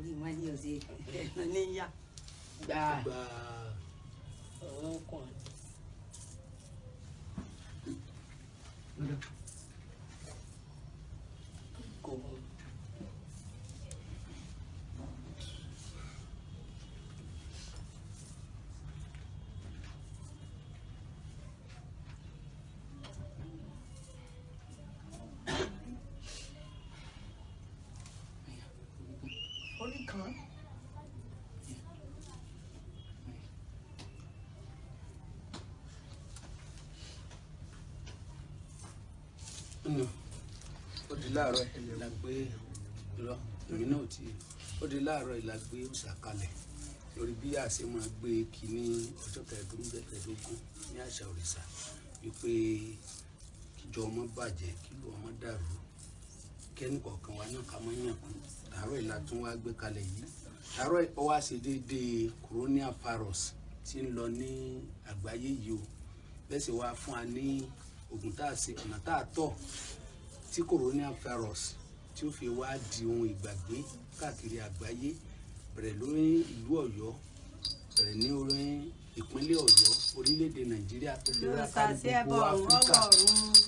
orí wọn ní ọ̀sẹ̀ ẹ̀nà níyà gbà ọ̀rọ̀ kan. Kò mú. Orí kan. Ó di láàárọ̀ ìlà gbé lọ èmi náà ti ó di láàárọ̀ ìlà gbé òṣàkalẹ̀ lórí bí a ṣe máa gbé kí ní ọjọ́ kẹẹ̀ẹ́dógún ní àṣà òrìṣà wípé kíjọ ọmọ bàjẹ́ kílò ọmọ dàrú kẹ́ni kọ̀ọ̀kan wa náà ká mọ́ yàn kú àárọ̀ ìlà tún wá gbé kalẹ̀ yìí àárọ̀ ó wá ṣe déédéé coronavirus tí ń lọ ní àgbáyé yìí o bẹ́ẹ̀ sì wá fún wa ní oògùn tá a ṣe ọ̀nà tá a tọ̀ tí coronavirus tí ó fi wá di ohun ìgbàgbé káàkiri àgbáyé bẹ̀rẹ̀ lórí ìlú Ọ̀yọ́ bẹ̀rẹ̀ ní orí ìpínlẹ̀ Ọ̀yọ́ orílẹ̀-èdè Nàìjíríà tó fi wá kárí gbogbo Áfíríkà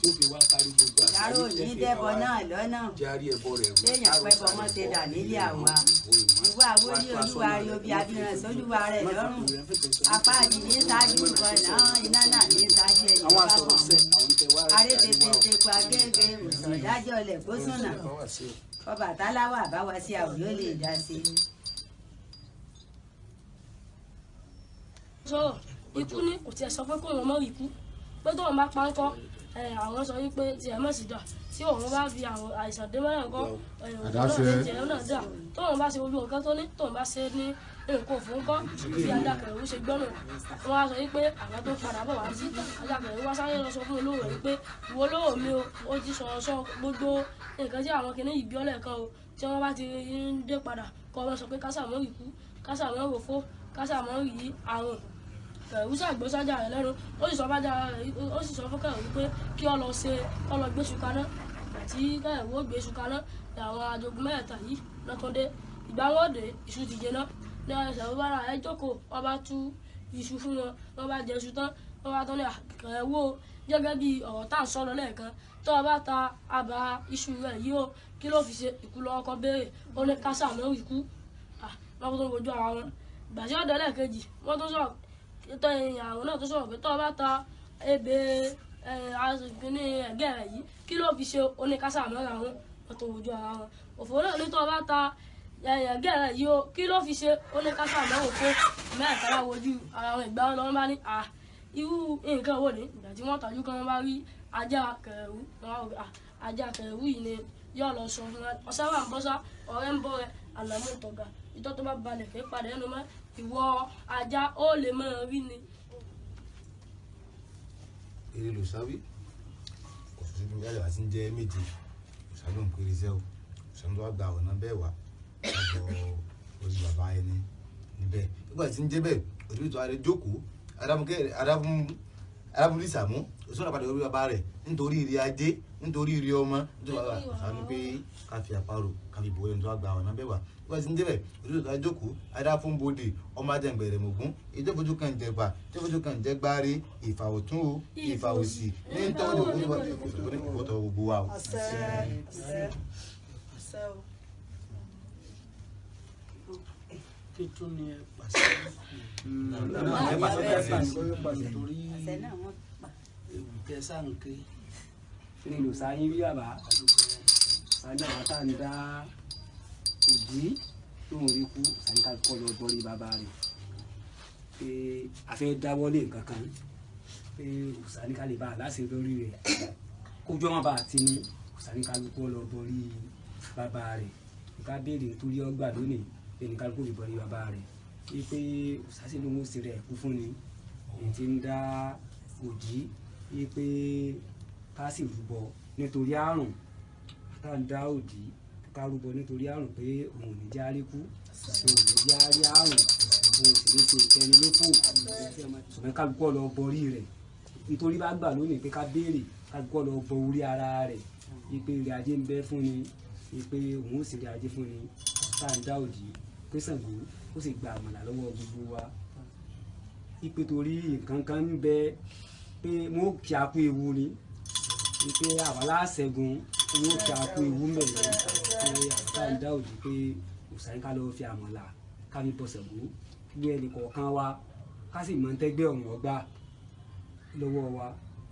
tó fi wá kárí gbogbo àgbáyé tó fi wá járí ẹbọ rẹ̀ rú léèyàn pẹ́bọ mọ́ ṣe dà nílé àwa ìwọ àwòrí olúwa rí obì abiràn sólúwa rẹ̀ lọ́rùn apá àdì ní ṣáájú nǹkan náà iná náà ní ṣáájú ẹ̀yìn bá kàn aré tètè pa gẹ́gẹ́ ìdájọ́ ilẹ̀ gbósùnà Ọbàtálá wà bá wa sí àwùjọ lè dá sí i. sọ̀rọ̀ ikú ní kò tiẹ̀ sọ pé kó wọn mọ́ ikú pé tóun bá pa ń kọ́ àwọn sọ wípé tiẹ̀ mọ̀ sí dà tí òun bá fi àwọn àìsàn dé mọ́lẹ̀ nǹkan òun náà ṣe tiẹ̀ náà dà tóun bá ṣe gbogbo nǹkan tó ní tóun bá ṣe ní nǹkan òfin kọ́ bí Adákẹ̀rẹ̀wú ṣe gbọ́nà wọn á sọ wípé àwọn tó padà bọ̀ wá sí Adákẹ̀rẹ̀wú wá sáré lọ sọ fún olówó rẹ̀ wípé ìwọ olówó mi ó ti sọ gbogbo nǹkan tí àwọn kìnìún yìí bí ọ́lẹ̀ kan o tí wọ́n bá ti ń dé padà kọ́ ọ sọ pé kásàmọ́ ìkú kásàmọ́ òfó kásàmọ́ yìí àrùn Kẹ̀rẹ̀wú ṣàgbọ́ sájà rẹ̀ lẹ́nu ó sì sọ fún Kẹ̀rẹ̀wú pé kí ọ lọ gbé iṣu kaná àti Kẹ̀rẹ̀wú ó gbé iṣu kaná àwọn ajogun mẹ́ta yìí lọ́tọ́dé ìgbà wọn dé iṣu ti jẹná ní ẹsẹ̀ ó bára ẹ jókòó wọ́n bá tú iṣu fún wọn wọ́n bá jẹ iṣu tán wọ́n bá tán ní Kẹ̀rẹ̀wú gẹ́gẹ́ bí ọ̀rọ̀ tá à ń sọ̀rọ̀ lẹ́ẹ̀kan tó o bá ta àbá iṣu rẹ̀ yìí ó kí ló fi ṣe ìkú lọ́wọ́ kan béèrè ó ní kásà mọ́ ìkú wọ́n tó wojú ara wọn ìgbà tí ọ̀dọ́ lẹ́ẹ̀kejì wọ́n tó sọ̀rọ̀ tó àwọn náà tó sọ̀rọ̀ pé tó o bá ta ebè ní ẹ̀gẹ́ rẹ̀ yìí kí ló fi ṣe oníkásá mọ́ra wọn wọ́n tó wojú ara wọn òfò náà ní tó o bá ta ẹ̀gẹ́ rẹ̀ yìí ó kí ló fi ṣe oníkásá mọ́ra òfò mẹ́ẹ̀ta wá wojú ara wọn ìgbà wọn lọ́wọ́ bá ní irú nǹkan wo ni ìgbà tí wọ́n tajú kan wọ́n bá rí ajá Kẹ̀rẹ̀wú ajá Kẹ̀rẹ̀wú yìí ni yóò lọ sọ fún wọn ọ̀sán wà ń bọ́sá ọ̀rẹ́ ń bọ́ rẹ àlàmú ìtọ̀gà ìtọ́ tó bá balẹ̀ kí padà ẹnu mọ́ ìwọ ajá ó lè mọ rí ni. eré ló sáwí kò sí ibi yálà tí ń jẹ́ méje òṣàlù ń pèrè iṣẹ́ o òṣàlù tó wá gba ọ̀nà bẹ́ẹ̀ wá ọ̀dọ̀ orí bàbá ẹni níbẹ̀ nígbà tí ń jẹ́ bẹ́ẹ̀ òdìbò tó adé jókòó arábùnrin Sàámú òṣùwọ̀n àpàdé orí bàbá rẹ̀ nítorí ìrì ajé nítorí ìrì ọmọ nítorí bàbá òṣàlù pé ká fi àparò ká fi bò ẹni tó wá gba ọ̀nà bẹ́ẹ̀ wá nígbà tí ń jẹ́ bẹ́ẹ̀ òdìbò tó adé jókòó adá fún bòde ọmọ ajẹ́gbẹ̀rẹ̀ mọ̀gún ìjọ́fojú kan jẹ̀gbà ìjọ́fojú kan jẹ́ gbáre ìfà ọ̀tún o ìfà òsì ní tọ́jú ìfọ̀tọ̀ gbogbo wa o. kí tún ni ẹ pàṣẹ torí ewu tẹsán ké ní ìlú sáyé bí bàbá sáyé àwọn tá à ń dá òbí tó ń rí kú sáyé ká kọ́ lọ bọ́rí bàbá rẹ̀ pé a fẹ́ dáwọ́lé nǹkan kan pé sáyé ká lè bá a láṣẹ lórí rẹ̀ kójú ọmọ bá a ti ní sáyé ká kọ́ lọ bọ́rí bàbá rẹ̀ ká béèrè torí ọgbà lónìí pé ní kálukú lè bọ́rí bàbá rẹ̀ pé sáyé ló ń ṣe rẹ̀ kú fún ni èyí tí ń dá òjì pé ká sì rúbọ nítorí àrùn tá à ń dá òdì ká rúbọ nítorí àrùn pé òun ò ní járí kú òun ò ní járí àrùn òun sì ní ṣe ìkẹni lófò ṣùgbọ́n kálukú lọ bọrí rẹ̀ nítorí bá gbà lónìí pé ká béèrè kálukú lọ bọ orí ara rẹ̀ pé ire ajé ń bẹ fún ni pé òun ò sì rí ajé fún ni tá à ń dá òdì pé Ṣàngó ó sì gba àmàlà lọ́wọ́ gbogbo wa ipe torí nǹkan kan ń bẹ pé wọn ò kí a kú ewu ni pé àwa láṣẹ́gun wọn ò kí a kú ewu mẹ́rin pé tá à ń dá òdì pé òsàyìn ká lọ́ọ́ fi àmàlà ká fi bọ̀ Ṣàngó gbé ẹnì kọ̀ọ̀kan wa ká sì mọ̀ ń tẹ́gbẹ́ ọ̀hún ọgbà lọ́wọ́ wa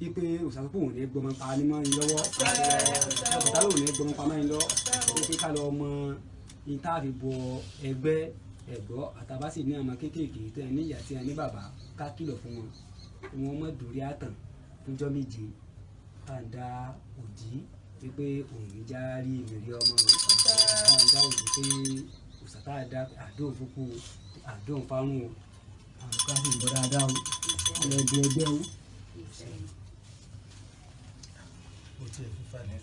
ipe òsàkókò òun ní gbọmọ pa ní mọ́ yín lọ́wọ́ ọ̀tá lòun ní gbọmọ pa mọ́ yín lọ pé ká lọ mọ ìta fi bọ ẹgbẹ́ ẹ̀gbọ́ àtàbá sì ní ọmọ kéékèèké tó ẹ ní ìyá tí ẹ ní bàbá ká kìlọ̀ fún wọn mọ̀ dórí àtàn fúnjọ́ méje ká ń dá òdì pé òun ní já rí ìmìrí ọmọ ká ń dá òdì pé òsàkà dá àdóhùn fúnkú àdóhùn fárún o àwọn ká sì ń bọ́ dáadáa o ọ̀rọ̀ ẹgbẹ́ ẹgbẹ́ o. Mo ti ẹ̀ fífa ní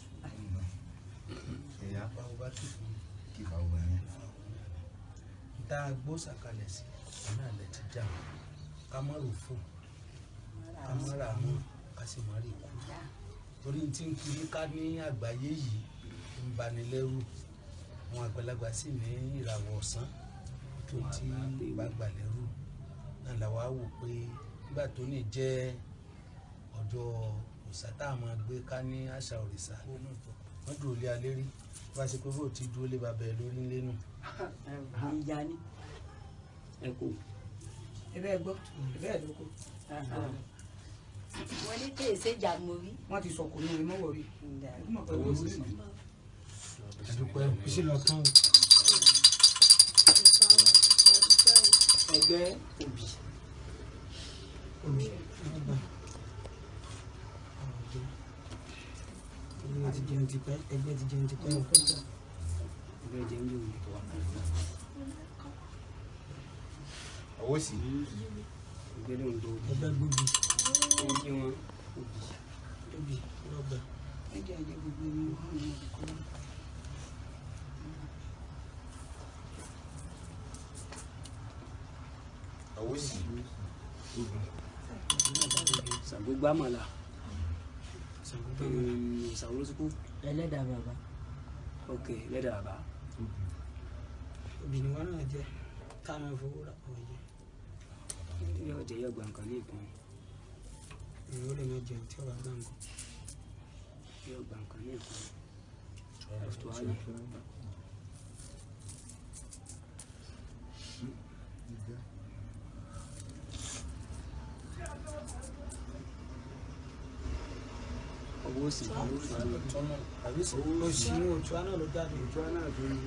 ẹ̀yà báwo bá tù fún kíkà obìnrin. tá a gbó sàkalẹ̀ sí ọ̀nà àlẹ́ ti já ká má rò fún ká má rà mọ́ ká sì má rí kú torí tí ń kiri ká ní àgbáyé yìí ń bani lẹ́rù àwọn àgbàlagbà sì ní ìràwọ̀ ọ̀sán tó ti gbàgbà lẹ́rù náà làwa wò pé nígbà tó ní jẹ́ ọjọ́ òòṣà tá a máa gbé ká ní Asa Orisa wọ́n dúró lé alẹ́ rí bá a ṣe pé bó ti dúró lé bàbá ẹ̀ lórí ńlẹ́ nù. ìjà ni ẹ kò ebe gbọ́ ebe ẹ̀ lóko. wọ́n ní tèè séjà mo rí. wọ́n ti sọ̀kò ní ìmọ̀ wọ̀rí. àdúpẹ́ sí lọ tán o. ẹgbẹ́ òbí òbí ọgbà ti jẹun ti pẹ́ ẹgbẹ́ ti jẹun ti pẹ́ o. ẹgbẹ́ jẹun yóò wù wá ọwọ́ sí ẹgbẹ́ ló ń do ẹgbẹ́ gbòógì ó ń yí wọn òbí. òbí ọgbà ẹgbẹ́ ẹgbẹ́ gbogbo ní ọ̀hún ní ọ̀kọ́. ọwọ́ sí Ṣàngó gbàmàlà Ṣàngó ló sùkú ẹlẹ́dàá bàbá. ok lẹ́dà bàbá òbí ni wọn náà jẹ táwọn fowó rà ọ̀ jẹ. yóò jẹ yóò gba nǹkan ní ìpín èrò lè má jẹun tí ọba gbà ń kọ. yóò gba nǹkan ní ìpín ẹ̀fọ́ ayé. owó sì lọ sí òtún àná ló jáde. òtún náà tó ní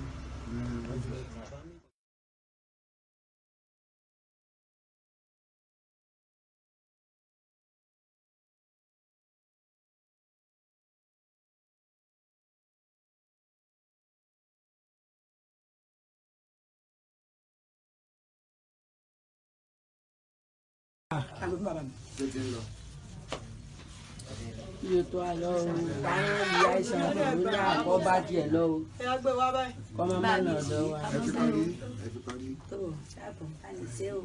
iye tó a lọ o táwọn ìyá ìṣàn ló ní àkọ́bá tiẹ̀ lọ o kọ́mọ má nà ọ̀dọ́ wa. tó ṣàbọ̀ ká lè ṣe o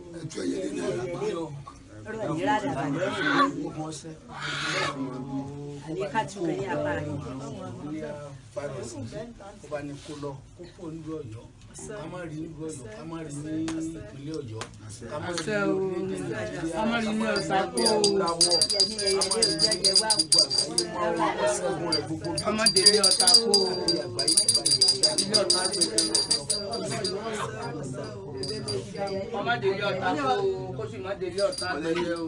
ọ̀rọ̀ ìnira dàgbà lẹ́yìn àbí ká tún kẹ́ ní apá rẹ̀. ó bá ní kó lọ kó kó nílùú Ọ̀yọ́ ká má rí nílùú Ọ̀yọ́ ká má rí ní ìpínlẹ̀ Ọ̀yọ́ ká má rí ní Nàìjíríà ká má rí ní ọ̀sán kó lawọ́ ọmọdé ilé ọ̀tá kó ilé ọ̀tá ọmọdé ilé ọ̀tá kó sì má dé ilé ọ̀tá gbẹ̀yẹ o.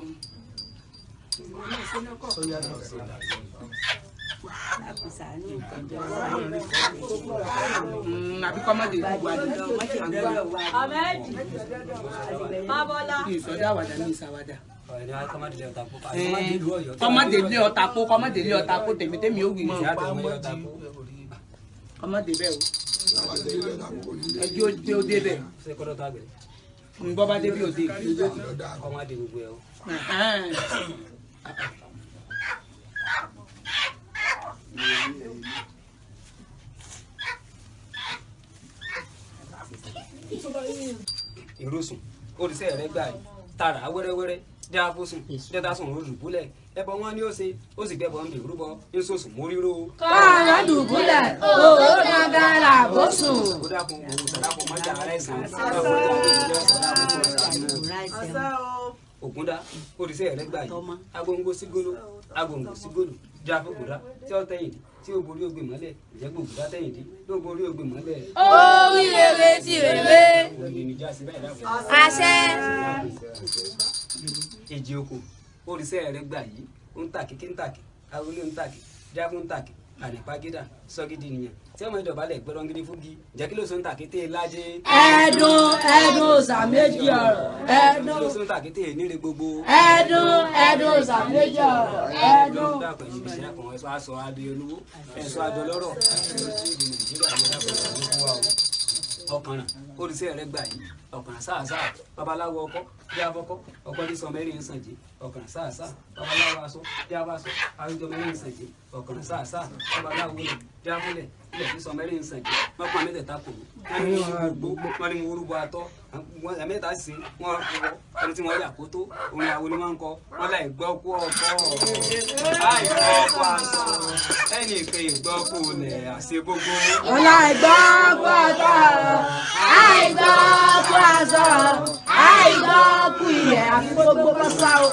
àbí kọ́mọdé ìlú àdúgbò ìsọdá àwàdà ní ìsàwàdà. kọ́mọdé ilé ọ̀tá kó kọ́mọdé ilé ọ̀tá kó tèmítèmí ó wí. kọ́mọdé bẹ́ẹ̀ o ẹjọ́ dé ó dé bẹ́ẹ̀ ngbọ́ bá débi òde ọmọdé gbogbo ẹ o. ìrosùn oríṣẹ́ rẹ̀ gbà yìí tààrà wẹ́rẹ́wẹ́rẹ́ dáàbòsùn dẹ́tàsùn olùbúlẹ̀ ẹbọ wọn ni ó ṣe ó sì gbẹ́bọ̀ ń bè rúbọ ń sòsùn móríro. kọ́ ọ̀rọ̀ dùbúlẹ̀ owó gángan làbó sùn. Ó dákun òun sàdákun mọ́jà aláìsàn. Ògúndá oríṣẹ́ rẹ̀ gbà yìí agbóńgó sí góló agbóńgó sí góló já fògùdá tí ó tẹ̀yìn dí tí ó borí ògbè mọ́lẹ̀ ìjẹ́ gbògùdá tẹ̀yìn dí ló borí ògbè mọ́lẹ̀. Ó wí rere tí rere. Àṣẹ. Èjì oko oríṣẹ́ rẹ̀ gbà yìí ó ń tàkì kí ń tàkì arúlé ń tàkì jágún ń tàkì ànípagídà sọ́gídì nìyẹn tí ọmọ ìdọ̀bálẹ̀ gbẹ́rọ́ngídí fúgi jẹ́ kí ló so ń tàkété lájẹ́. Ẹ̀dùn òòṣà méjì ọ̀rọ̀. Kí ló so ń tàkété níre gbogbo. Ẹ̀dùn òòṣà méjì ọ̀rọ̀. Ẹ̀dùn. Dàpọ̀ yìí bìṣẹ́ kan ẹ̀ṣọ́ aṣọ adé olówó ẹ̀ṣọ́ adé ọlọ́rọ̀ orílẹ̀-èdè Nàìjíríà ló dàpọ̀ ìṣòro fún wa o. Ọkànràn oríṣẹ́ rẹ̀ gbà yìí ọkànràn sáàsáà babaláwo ọkọ bí abọ́kọ́ ọkọ ní sọ mẹ́rin sànjì ọkànràn sáàsáà babaláwo aṣọ bí abáṣọ àwùjọ mẹ́rin sànjì ọkànràn sáàsáà babaláwo lẹ̀ bí abúlẹ̀ ilẹ̀ tí sọ mẹ́rin sànjì mọ́kàn mẹ́tẹ̀ẹ̀ta kò wọ́n ní mo rúbọ atọ́ ẹ̀mẹ́ta sí wọ́n rọ ẹni tí wọ́n yà kó tó òun àwọn ni wọ́n ń kọ wọ́n láì gbọ́ kú ọkọ láì gbọ́ kú aṣọ ẹnì kan ìgbọ́ kú lẹ̀ àṣẹ gbogbo. Wọ́n láì gbọ́ kú ọ̀tọ̀ àìgbọ́ kú aṣọ àìgbọ́ kú ilẹ̀ àfi gbogbo pásá o.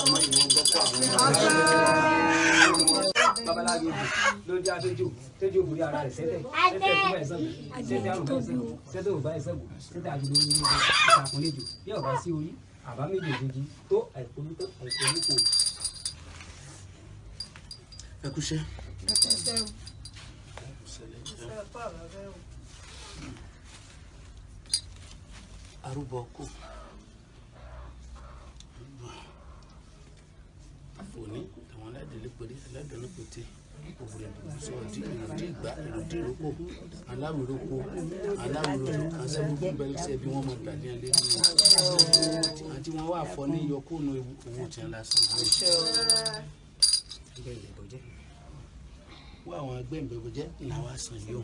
Babaláwo ló jẹ́ àtẹ́jọ́ tẹ́jọ́ òbúrí ara rẹ̀ sẹ́tẹ̀ sẹ́tẹ̀ fún ẹ̀sán sẹ́tẹ̀ àrùn bá ẹ̀sán sẹ́tẹ̀ òbá ẹ̀sán bò sẹ́tẹ̀ àjùlọ orí ìlú ìṣàkúnlẹ̀jọ bí ọ̀bá sí orí àbá méjèèjì tó àìkólúkọ àìkólúkọ. Ẹ kúṣẹ́. Arúgbó kò òní àwọn aládìlẹ péré aládùn pété òwúrẹ sọ ìròdì ìgbà ìròdì ìrókò aláwìrókò aláwìrókò àṣẹ gbogbo bẹ̀rẹ̀ bí wọn mọ gbàlẹ alẹ ní àti wọn wà fọ ní yọkóònù owó tí wọn lásán wọ àwọn ẹgbẹ́ ìbẹ̀bọ̀jẹ́ làwọn àṣàn yóò.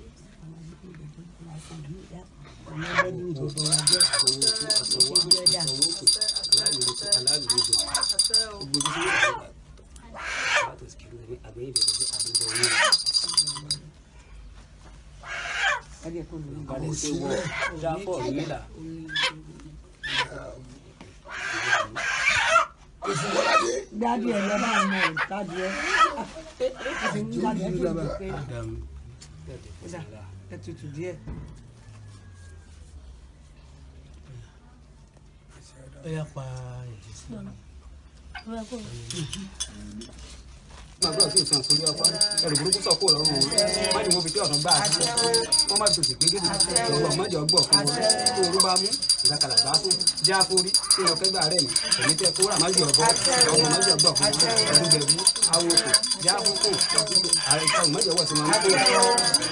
Daddy ẹ lọ bá ọmọ ẹ daddy ẹ. Ẹ tutù díẹ̀. Ó yá pa ẹ̀jẹ̀ sí i. Màgbọ́n tí o sàn sórí ọpá ẹrù burúkú sọ kó lọ́rùn wọn má ní wọn fi tí ọ̀nà gbà á wọn má tòṣì gbégédé ọgbọ̀n mọ́jọ gbọ̀ fún wọn tó orú bá mú ìdákàlà bá fún jẹ́ àforí tí wọn kẹgbà rẹ̀ mí èmi tẹ kó rà májọ ọ̀bọ ọgbọ̀n mọ́jọ gbọ̀ fún wọn ọdún gbẹ̀bú awo kò jẹ́ àfúnkù ààrẹ ìtàn mọ́jọ wọ̀ sí wọn kó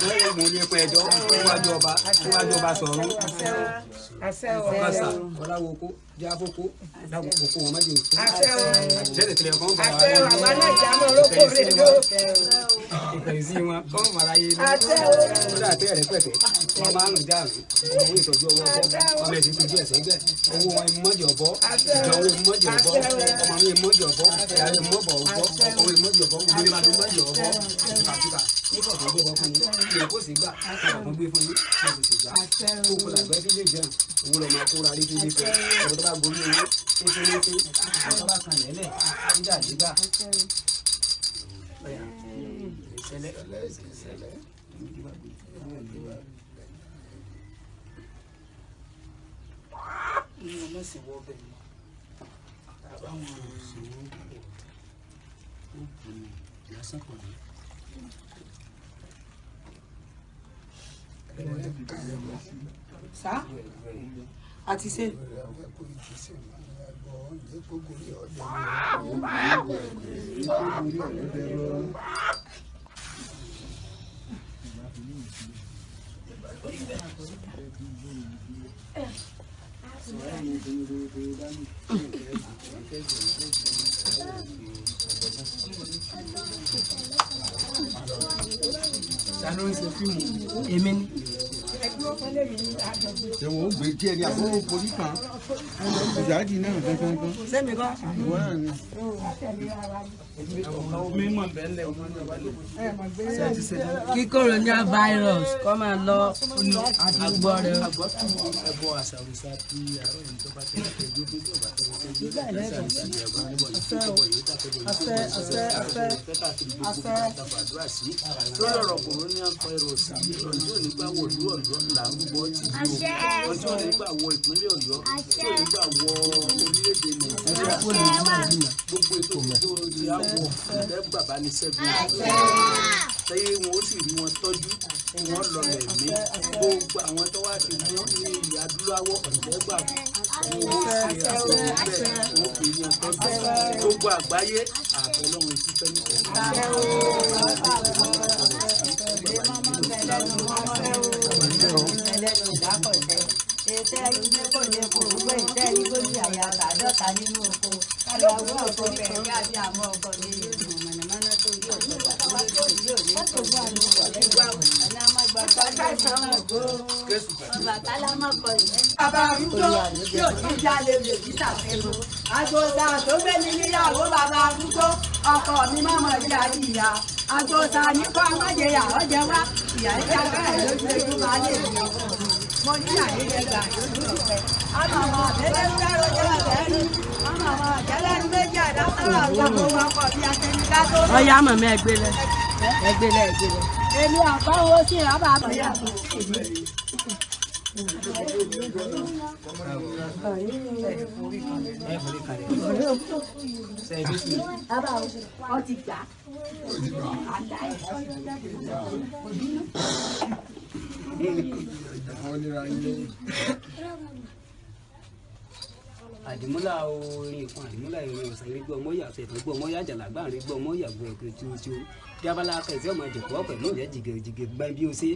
lọ́yẹ̀ mú ní ẹ̀kọ́ ẹjọ́ níwájú ọba sọ̀rọ̀ ọkọ̀sà ọ̀làwọ̀kọ̀ jẹ́ àfúnkù láwùkọ̀ wọn májọ jẹ́rẹ̀ tilẹ̀ kan bá ìfẹ̀yìntì wọn kọ́ mara yé ní kódà tẹ́ ẹ̀rẹ́ pẹ̀tẹ́ wọn máa ń rìn dáàrin owó ìtọ́jú ọwọ́ ọbọ̀ ọmọ ẹ̀sìn tójú ẹ̀sẹ̀ gbẹ owó wọn ìmọ̀jì ọ̀bọ ìjọ owó ìmọ̀jì ọ̀bọ ọmọ mi ìmọ̀jì ọ̀bọ ìyá mi ìmọ̀bọ̀ ọ̀bọ ọmọ ìmọ̀jì ọ̀bọ ìgbélé máa fi ìmọ̀jì ọ̀bọ ìfàkìtà nípa tó gbé wọn fún yín ìyẹn kó sì gbà kó gbé fún yín kó sì gbà kó kó làgbẹ́ sílé jẹun owó lọ́ọ́ máa kóra rí sílé fẹ́ ọ̀dọ́ tó bá gorí owó kékeré ọ̀dọ́ bá kan lẹ́lẹ̀ nígbà dígbà. Sá àti ṣe. Ta ló ń ṣe fíìmù? Èmi ni. Ewo gbé díẹ̀ ní àbúrò polí kan. Ìjáde náà kankan. Sẹ́mi kọ́. Ìwọ náà ni. Kí coronavirus kọ́ máa lọ àdúgbò rẹ̀. Ẹbọ Asa Orisa tí àárọ̀ yìí tó bá tẹ̀lé tẹ̀lé fún tí ọba tẹ̀lé tẹ̀lé tẹ̀lé lórí ọ̀rọ̀ corona virus ọjọ́ nígbà wọ ìlú Ọ̀yọ́ là ń gbọ́ ti di o ọjọ́ nígbà wọ ìpínlẹ̀ Ọ̀yọ́ ọjọ́ nígbà wọ orílẹ̀-èdè Nàìjíríà gbogbo ètò tó di àwọ̀ ẹgbẹ́ bàbá ní sẹ́gun tẹ́yẹ wọn ó sì rí wọn tọ́jú wọn lọlẹ̀ mí gbogbo àwọn tó wá ti mú ní ilẹ̀ adúláwọ̀ ẹgbà wọn ó ṣe àṣeyọrí bẹ́ẹ̀ wọn kò yan tọ́jú gbogbo àgbáyé àbẹ̀lọ́run ìfúnfẹ́ Ètè ilé kò lè kó gbogbo ìtẹ́ ẹni tó ní àyà àtàdọ́ta nínú oko. Ìyàwó ọkọ bẹ̀rẹ̀ bí àbí àmọ́ ọkọ ní ìlú mọ̀nàmọ́ná tó rí ọ̀dọ́ bàbá tó rí òní tó wà ní ìwà ẹ̀ná mágbà pátá ìsanwó ògbó. Bàtálá mọ̀kọ ìyẹn. Bàbá arúgbó yóò ní jalè lè bí tàfẹ́rù. Àgbòsà tó gbé mi níyàwó bàbá arúgbó ọkọ mi mọ̀mọ́ ìyá ìyá. Àgbòsà ní kó amájẹyà ọ̀jẹ̀ wá ìyá ìjà bẹ́ẹ̀ lójú ejú máa lè rí ọkọ mi. Mo ní àyíjẹgbà lójú ọ̀pẹ. Àmàmà àbẹ́lẹ́rú lẹ́rọ̀jẹ́ àbẹ́rú. Àmàmà àjẹ́lẹ́rú méjì àdására àrùn àwọn ọkọ̀ bí atẹnudá tó lọ. Ọya màmá ẹgbẹ́lẹ̀. Ẹgbẹ́lẹ̀. Èmi àbáwo sí ìrábà àbọ̀yà tó sí ìlú. Ọ ti gbà. Àdìmúlà orin ìfún àdìmúlà ìrìn ọ̀sán ìrìn gbọ́ mọ́yà ọ̀sẹ̀ ìfún gbọ́ mọ́yà àjàlágbá ìrìn gbọ́ mọ́yà gbọ́ ẹ̀kọ́ tí ó tí ó bí abala akẹ́sẹ́ ọmọ ìdìpọ̀ pẹ̀lú rẹ̀ jìgẹ̀ gbẹ́ bí ó ṣe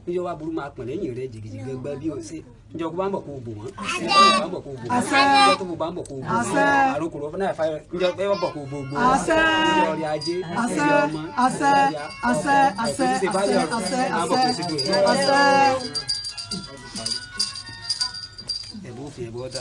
níjọ́ wá burú máa pọ̀ lẹ́yìn rẹ̀ jìgẹ̀ gbẹ́ bí ó ṣe níjọ́ kó bá ń bọ̀ kó bò wọ́n níjọ́ bá ń bọ̀ kó bò wọ́n níjọ́ tó bá ń bọ̀ kó bò wọ́n àròkòrò fún náà fáyọ níjọ́ pé wọ́n bọ̀ kó bò wọ́n níjọ́ rí ajé níjọ́ ọmọ ẹ̀bùn òfin ẹ̀bùn ọ̀dà